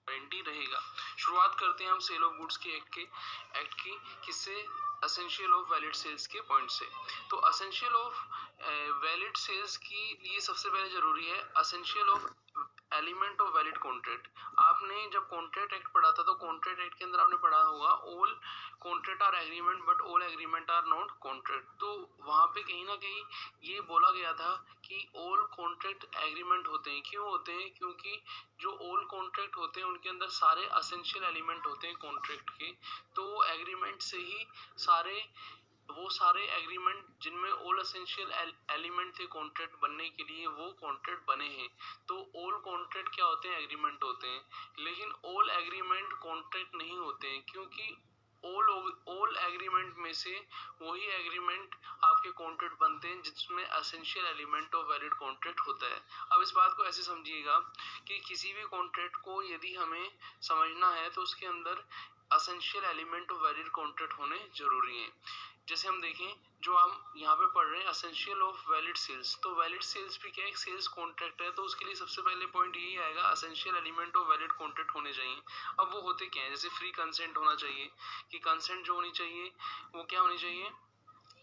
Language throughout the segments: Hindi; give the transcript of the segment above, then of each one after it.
गारंटी रहेगा। शुरुआत करते हैं हम सेल ऑफ गुड्स के एक्ट की किससे, एसेंशियल ऑफ वैलिड सेल्स के पॉइंट से। तो एसेंशियल ऑफ वैलिड सेल्स के लिए सबसे पहले जरूरी है essential of element of valid contract. आपने जब कॉन्ट्रैक्ट एक्ट पढ़ा था तो कॉन्ट्रैक्ट एक्ट के अंदर आपने पढ़ा होगा all contract are agreement but all agreement are not contract. तो वहां पे कहीं ना कहीं ये बोला गया था कि ऑल कॉन्ट्रैक्ट एग्रीमेंट होते हैं। क्यों होते हैं? क्योंकि जो ऑल कॉन्ट्रैक्ट होते हैं उनके अंदर सारे एसेंशियल एलिमेंट होते हैं कॉन्ट्रैक्ट के। तो एग्रीमेंट से ही सारे एग्रीमेंट जिनमें ऑल एसेंशियल एलिमेंट थे कॉन्ट्रैक्ट बनने के लिए, वो कॉन्ट्रैक्ट बने हैं। तो ऑल कॉन्ट्रैक्ट क्या होते हैं? एग्रीमेंट होते हैं। लेकिन ऑल एग्रीमेंट कॉन्ट्रैक्ट नहीं होते हैं, क्योंकि ऑल एग्रीमेंट में से वही एग्रीमेंट आपके कॉन्ट्रैक्ट बनते हैं जिसमें essential element of valid contract होता है। अब इस बात को ऐसे समझिएगा कि किसी भी कॉन्ट्रैक्ट को यदि हमें समझना है तो उसके अंदर essential element of valid contract होने जरूरी है। जैसे हम देखें, जो हम यहाँ पे पढ़ रहे हैं एसेंशियल ऑफ वैलिड सेल्स, तो वैलिड सेल्स भी क्या है? सेल्स कॉन्ट्रैक्ट है। तो उसके लिए सबसे पहले पॉइंट यही आएगा, essential element of valid contract होने चाहिए। अब वो होते क्या है? जैसे फ्री कंसेंट होना चाहिए, कि कंसेंट जो होनी चाहिए वो क्या होनी चाहिए?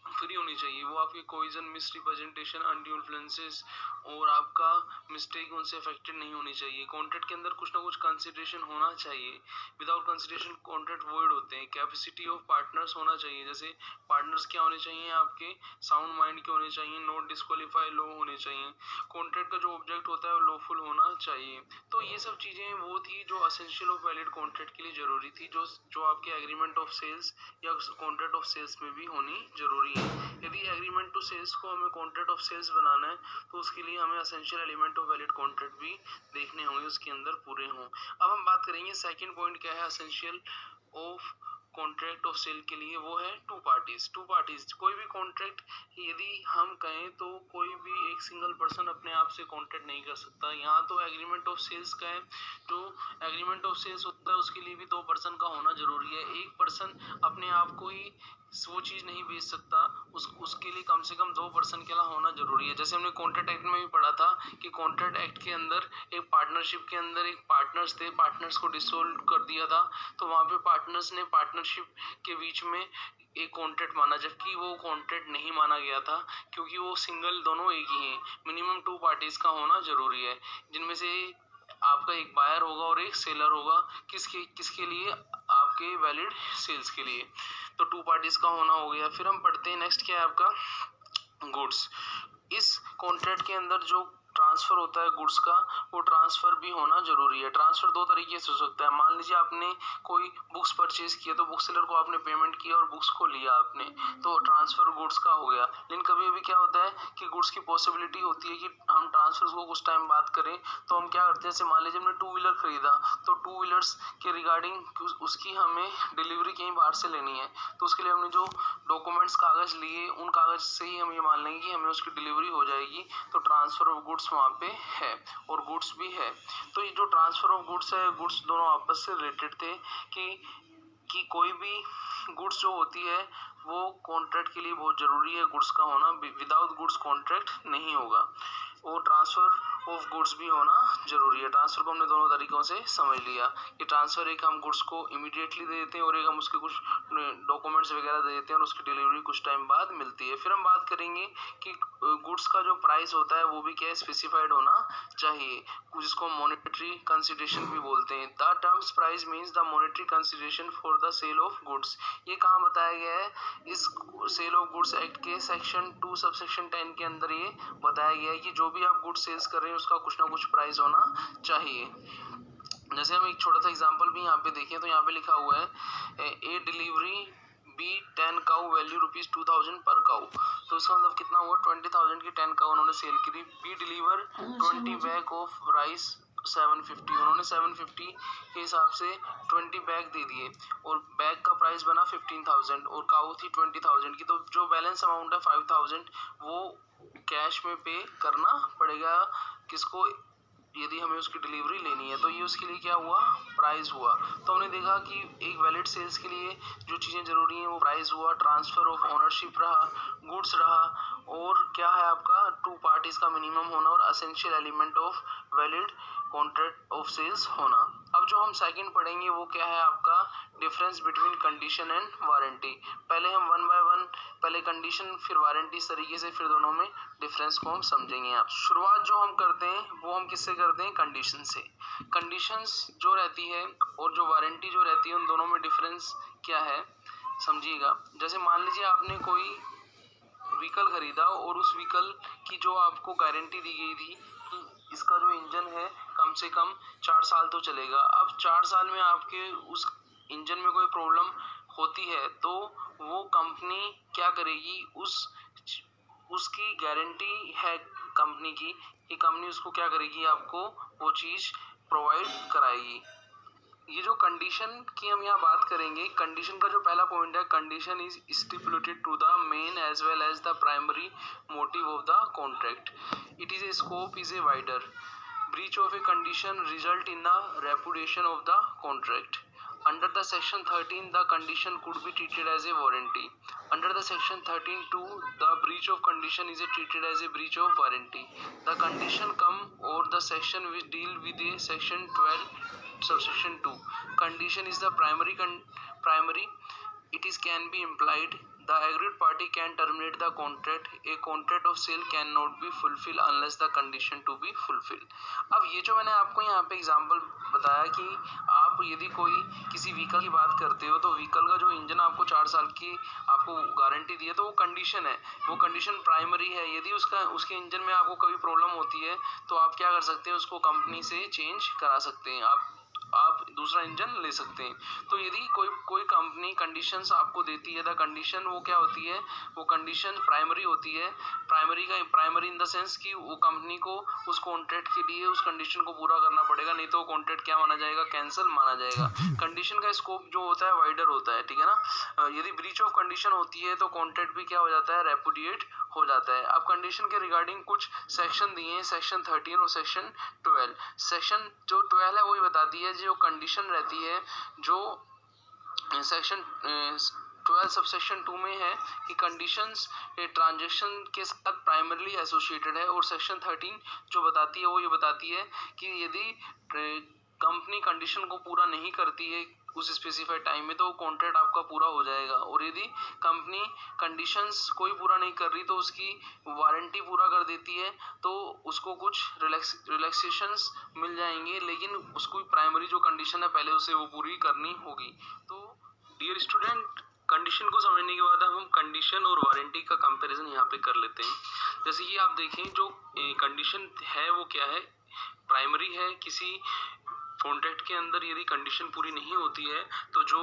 फ्री होनी चाहिए। वो आपकी कोइजन, मिसरिप्रेजेंटेशन, अनड्यू इन्फ्लुएंसेस और आपका मिस्टेक उनसे अफेक्टेड नहीं होनी चाहिए। कॉन्ट्रैक्ट के अंदर कुछ ना कुछ कंसिडरेशन होना चाहिए। विदाउट कंसिडरेशन कॉन्ट्रैक्ट वॉइड होते हैं। कैपेसिटी ऑफ पार्टनर्स होना चाहिए, जैसे पार्टनर्स क्या होने चाहिए? आपके साउंड माइंड के होने चाहिए, नॉट डिस्क्वालीफाई लो होने चाहिए। कॉन्ट्रैक्ट का जो ऑब्जेक्ट होता है वो लॉफुल होना चाहिए। तो ये सब चीजें वो थी जो एसेंशियल ऑफ वैलिड कॉन्ट्रैक्ट के लिए जरूरी थी, जो आपके एग्रीमेंट ऑफ सेल्स या कॉन्ट्रैक्ट ऑफ सेल्स में भी होनी जरूरी है। यदि एग्रीमेंट टू सेल्स को हमें कॉन्ट्रैक्ट ऑफ सेल्स बनाना है तो उसके लिए हमें essential element of valid contract भी देखने होंगे, उसके अंदर पूरे हों। अब हम बात करेंगे सेकंड पॉइंट क्या है essential of contract of sale के लिए, वो है टू पार्टीज। कोई भी कॉन्ट्रैक्ट यदि हम कहें तो कोई भी एक सिंगल पर्सन अपने आप से कॉन्ट्रैक्ट नहीं कर सकता। यहाँ तो एग्रीमेंट ऑफ सेल्स का है, जो एग्रीमेंट ऑफ सेल्स होता है उसके लिए भी दो पर्सन का होना जरूरी है। एक पर्सन अपने आप को ही वो चीज नहीं बेच सकता, उसके लिए कम से कम दो पर्सन के अलावा होना जरूरी है। जैसे हमने कॉन्ट्रैक्ट एक्ट में भी पढ़ा था कि कॉन्ट्रैक्ट एक्ट के अंदर एक पार्टनरशिप के अंदर एक पार्टनर्स थे, पार्टनर्स को डिसोल्व कर दिया था। तो वहां पे पार्टनर्स ने पार्टनरशिप के बीच में एक कॉन्ट्रैक्ट माना, जबकि वो कॉन्ट्रैक्ट नहीं माना गया था, क्योंकि वो सिंगल दोनों एक ही हैं। मिनिमम टू पार्टीज का होना जरूरी है, जिनमें से आपका एक बायर होगा और एक सेलर होगा। किसके लिए? आपके वैलिड सेल्स के लिए। तो टू पार्टीज का होना हो गया। फिर हम पढ़ते हैं नेक्स्ट क्या है आपका गुड्स। इस कॉन्ट्रैक्ट के अंदर जो ट्रांसफर होता है गुड्स का, वो ट्रांसफर भी होना जरूरी है। ट्रांसफर दो तरीके से हो सकता है। मान लीजिए आपने कोई बुक्स परचेज किया, तो बुक सेलर को आपने पेमेंट किया और बुक्स को लिया आपने, तो ट्रांसफर गुड्स का हो गया। लेकिन कभी कभी क्या होता है कि गुड्स की पॉसिबिलिटी होती है कि हम ट्रांसफर को कुछ टाइम बाद करें, तो हम क्या करते हैं, जैसे मान लीजिए हमने टू व्हीलर खरीदा, तो टू व्हीलर्स के रिगार्डिंग उसकी हमें डिलीवरी कहीं बाहर से लेनी है, तो उसके लिए हमने जो डॉक्यूमेंट्स कागज लिए, उन कागज से ही हम ये मान लेंगे कि हमें उसकी डिलीवरी हो जाएगी। तो ट्रांसफर ऑफ गुड्स वहां पे है और गुड्स भी है। तो ये जो ट्रांसफर ऑफ गुड्स है, गुड्स दोनों आपस से रिलेटेड थे कि कोई भी गुड्स जो होती है वो कॉन्ट्रैक्ट के लिए बहुत जरूरी है गुड्स का होना। विदाउट गुड्स कॉन्ट्रैक्ट नहीं होगा। और ट्रांसफर ऑफ गुड्स भी होना जरूरी है। ट्रांसफर को हमने दोनों तरीकों से समझ लिया कि ट्रांसफर एक हम गुड्स को इमीडिएटली दे देते हैं और एक हम उसके कुछ डॉक्यूमेंट्स वगैरह दे देते हैं और उसकी डिलीवरी कुछ टाइम बाद मिलती है। फिर हम बात करेंगे कि गुड्स का जो प्राइस होता है वो भी क्या स्पेसिफाइड होना चाहिए, जिसको मॉनेटरी कंसिडरेशन भी बोलते हैं। The terms price means the monetary consideration for the sale of goods. ये कहाँ बताया गया है? इस सेल ऑफ गुड्स एक्ट के सेक्शन 2 सबसेक्शन 10 के अंदर ये बताया गया है कि जो भी आप गुड्स सेल्स कर रहे हैं उसका कुछ ना कुछ प्राइस होना चाहिए। जैसे हम एक छोटा सा एग्जांपल भी यहाँ पे देखें तो यहाँ पे लिखा हुआ है a delivery B 10 cow value ₹2000 पर काउ। तो इसका मतलब कितना हुआ? 20,000 की 10 काउ उन्होंने सेल करी। B deliver 20 bag of rice 750, उन्होंने 750 के हिसाब से 20 बैग दे दिए और बैग का प्राइस बना 15,000 और काउ थी 20,000 की। तो जो बैलेंस अमाउंट है 5,000 वो कैश में पे करना पड़ेगा किसको? यदि हमें उसकी डिलीवरी लेनी है। तो ये उसके लिए क्या हुआ? प्राइस हुआ। तो हमने देखा कि एक वैलिड सेल्स के लिए जो चीजें जरूरी हैं वो प्राइस हुआ, ट्रांसफर ऑफ ओनरशिप रहा, गुड्स रहा, और क्या है आपका टू पार्टीज का मिनिमम होना और essential element of valid contract of sales होना। अब जो हम सेकंड पढ़ेंगे वो क्या है आपका difference between condition and warranty. पहले हम वन बाय वन, पहले कंडीशन फिर वारंटी, इस तरीके से फिर दोनों में डिफरेंस को हम समझेंगे। आप शुरुआत जो हम करते हैं वो हम किससे करते हैं, कंडीशन से। कंडीशंस जो रहती है और जो वारंटी जो रहती है उन दोनों में डिफरेंस क्या है समझिएगा। जैसे मान लीजिए आपने कोई व्हीकल खरीदा और उस व्हीकल की जो आपको गारंटी दी गई थी कि इसका जो इंजन है कम से कम 4 साल तो चलेगा। अब 4 साल में आपके उस इंजन में कोई प्रॉब्लम होती है तो वो कंपनी क्या करेगी, उसकी गारंटी है कंपनी की कि कंपनी उसको क्या करेगी, आपको वो चीज प्रोवाइड कराएगी। ये जो कंडीशन की हम यहाँ बात करेंगे, कंडीशन का जो पहला पॉइंट है, condition is stipulated to the main as well as the primary motive of the contract. It is a scope is a wider breach of a condition result in a repudiation of the contract. Under the section 13 the condition could be treated as a warranty. Under the section 13(2) the breach of condition is treated as a breach of warranty. The condition come or the section which deal with a section 12 subsection 2. Condition is the primary. It is can be implied. The aggrieved party can terminate the contract. A contract of sale cannot be fulfilled unless the condition to be fulfilled. अब ये जो मैंने आपको यहाँ पे एग्जांपल बताया कि आप यदि कोई किसी व्हीकल की बात करते हो तो व्हीकल का जो इंजन आपको 4 साल की आपको गारंटी दी है तो वो कंडीशन है, वो कंडीशन प्राइमरी है। यदि उसके इंजन में आपको कभी प्रॉब्लम होती है तो आप क्या कर सकते हैं, उसको कंपनी से चेंज करा सकते हैं, आप दूसरा इंजन ले सकते हैं। तो यदि कोई कंपनी कंडीशंस आपको देती है, द कंडीशन वो क्या होती है, वो कंडीशन प्राइमरी होती है। प्राइमरी इन द सेंस कि वो कंपनी को उस कॉन्ट्रैक्ट के लिए उस कंडीशन को पूरा करना पड़ेगा, नहीं तो कॉन्ट्रैक्ट क्या माना जाएगा, कैंसिल माना जाएगा। कंडीशन का स्कोप जो होता है वाइडर होता है, ठीक है ना। यदि ब्रीच ऑफ कंडीशन होती है तो कॉन्ट्रैक्ट भी क्या हो जाता है, रेपुडिएट हो जाता है। अब कंडीशन के रिगार्डिंग कुछ सेक्शन दिए हैं, सेक्शन 13 और सेक्शन 12। सेक्शन जो 12 है वही बताती है जो कंडीशन रहती है, जो सेक्शन 12 सबसेक्शन 2 में है कि कंडीशंस ट्रांजैक्शन के साथ प्राइमरली एसोसिएटेड है। और सेक्शन 13 जो बताती है वो ये बताती है कि यदि कंपनी कंडीशन को पूरा नहीं करती है उस स्पेसिफाइड टाइम में तो कॉन्ट्रैक्ट आपका पूरा हो जाएगा। और यदि कंपनी कंडीशंस कोई पूरा नहीं कर रही तो उसकी वारंटी पूरा कर देती है तो उसको कुछ रिलैक्सेशंस मिल जाएंगे, लेकिन उसको प्राइमरी जो कंडीशन है पहले उसे वो पूरी करनी होगी। तो डियर स्टूडेंट, कंडीशन को समझने के बाद हम कंडीशन और वारंटी का कंपैरिजन यहाँ पे कर लेते हैं। जैसे कि आप देखें जो कंडीशन है वो क्या है, प्राइमरी है। किसी कॉन्ट्रैक्ट के अंदर यदि कंडीशन पूरी नहीं होती है तो जो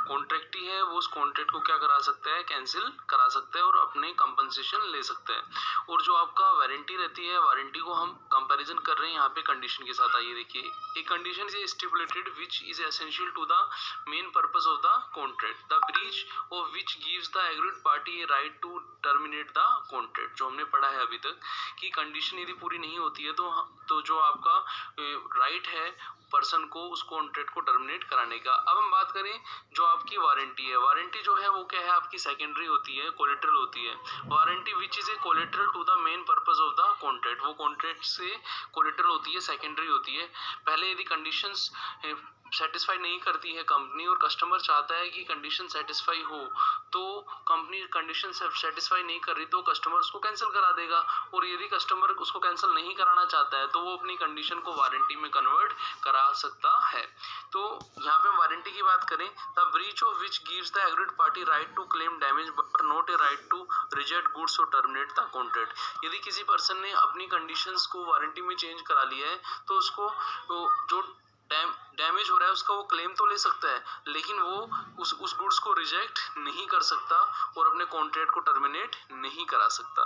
कॉन्ट्रैक्टी है वो उस कॉन्ट्रैक्ट को क्या करा सकता है, कैंसिल करा सकता है और अपने कंपनसेशन ले सकता है। और जो आपका वारंटी रहती है, वारंटी को हम कंपैरिजन कर रहे हैं यहाँ पे कंडीशन के साथ। आइए देखिए, a condition is stipulated which is essential to the main purpose of the contract, the breach of which gives the agreed party a right to terminate the contract. जो हमने पढ़ा है अभी तक कि कंडीशन यदि पूरी नहीं होती है तो जो आपका राइट है पर्सन को उस कॉन्ट्रैक्ट को टर्मिनेट कराने का। अब हम बात करें जो आपकी वारंटी है, वारंटी जो है वो क्या है, आपकी सेकेंडरी होती है, कोलेटरल होती है। Warranty which is a collateral to the main purpose of the contract, वो कॉन्ट्रैक्ट से कोलेटरल होती है, सेकेंडरी होती है। पहले यदि कंडीशंस सेटिस्फाई नहीं करती है कंपनी और कस्टमर चाहता है कि कंडीशन सेटिस्फाई हो तो कंपनी कंडीशन सेटिस्फाई नहीं कर रही तो कस्टमर उसको कैंसिल करा देगा। और यदि कस्टमर उसको कैंसिल नहीं कराना चाहता है तो वो अपनी कंडीशन को वारंटी में कन्वर्ट करा सकता है। तो यहाँ पे वारंटी की बात करें, the breach of which gives the agreed party right to claim damage but not a right to reject goods और टर्मिनेट द कॉन्ट्रैक्ट। यदि किसी पर्सन ने अपनी कंडीशंस को वारंटी में चेंज करा लिया है तो उसको जो डैमेज हो रहा है उसका वो क्लेम तो ले सकता है, लेकिन वो उस गुड्स को रिजेक्ट नहीं कर सकता और अपने कॉन्ट्रैक्ट को टर्मिनेट नहीं करा सकता।